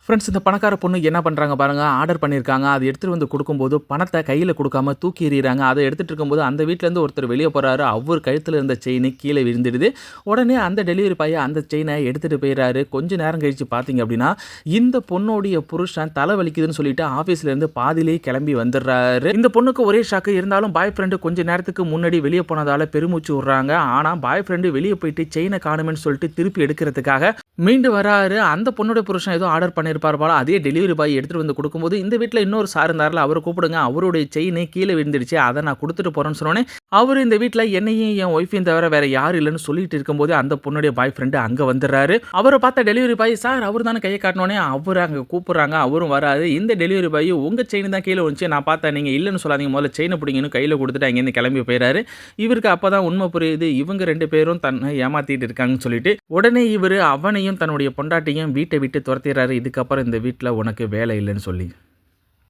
Friends, இந்த பணக்கார பொண்ணு என்ன பண்ணுறாங்க பாருங்க. ஆர்டர் பண்ணியிருக்காங்க. அது எடுத்துகிட்டு வந்து கொடுக்கும்போது பணத்தை கையில் கொடுக்காம தூக்கி எறிகிறாங்க. அதை எடுத்துகிட்டு இருக்கும்போது அந்த வீட்டிலேருந்து ஒருத்தர் வெளியே போகிறாரு. அவர் கழுத்தில் இருந்த செயின் கீழே விழுந்துடுது. உடனே அந்த டெலிவரி பாய் அந்த செயினை எடுத்துகிட்டு போயிடறாரு. கொஞ்சம் நேரம் கழித்து பார்த்தீங்க அப்படின்னா இந்த பொண்ணுடைய புருஷன் தலை வலிக்குதுன்னு சொல்லிட்டு ஆஃபீஸ்லேருந்து பாதியிலேயே கிளம்பி வந்துடுறாரு. இந்த பொண்ணுக்கு ஒரே ஷாக்கு. இருந்தாலும் பாய் ஃப்ரெண்டு கொஞ்சம் நேரத்துக்கு முன்னாடி வெளியே போனதால் பெருமூச்சு விட்றாங்க. ஆனால் பாய் ஃப்ரெண்டு வெளியே போயிட்டு செயினை காணுமென்னு சொல்லிட்டு திருப்பி எடுக்கிறதுக்காக மீண்டு வராரு. அந்த பொண்ணுடைய புருஷன் ஏதோ ஆர்டர் பண்ணியிருப்பார் போல. அதே டெலிவரி பாய் எடுத்துகிட்டு வந்து கொடுக்கும்போது இந்த வீட்டில் இன்னொரு சார் இருந்தார்ல, அவரை கூப்பிடுங்க, அவருடைய செயினே கீழே விழுந்துடுச்சு, அதை நான் கொடுத்துட்டு போகிறேன்னு சொன்னோன்னே அவர் இந்த வீட்டில் என்னையும் என் ஒய்ஃபையும் தவிர வேற யாரும் இல்லைன்னு சொல்லிட்டு இருக்கும்போது அந்த பொண்ணுடைய பாய் ஃப்ரெண்டு அங்கே வந்துடுறாரு. அவரை பார்த்த டெலிவரி பாய், சார் அவர் தானே கையை காட்டினோன்னே அவர் அங்கே கூப்பிட்றாங்க. அவரும் வராது. இந்த டெலிவரி பாய், உங்கள் செயின் தான் கீழே வந்துச்சு, நான் பார்த்தேன், நீங்கள் இல்லைன்னு சொல்லாதீங்க, முதல்ல செயினை பிடிங்கன்னு கையில் கொடுத்துட்டு அங்கேருந்து கிளம்பி போயிறாரு. இவருக்கு அப்போ தான் உண்மை புரியுது, இவங்க 2 பேரும் தன்னை ஏமாற்றிட்டு இருக்காங்கன்னு சொல்லிட்டு உடனே இவர் அவனையும் தன்னுடைய பொண்டாட்டியும் வீட்டை விட்டு துரத்திடுறாரு. இதுக்கப்புறம் இந்த வீட்டில் உனக்கு வேலை இல்லைன்னு சொல்லி.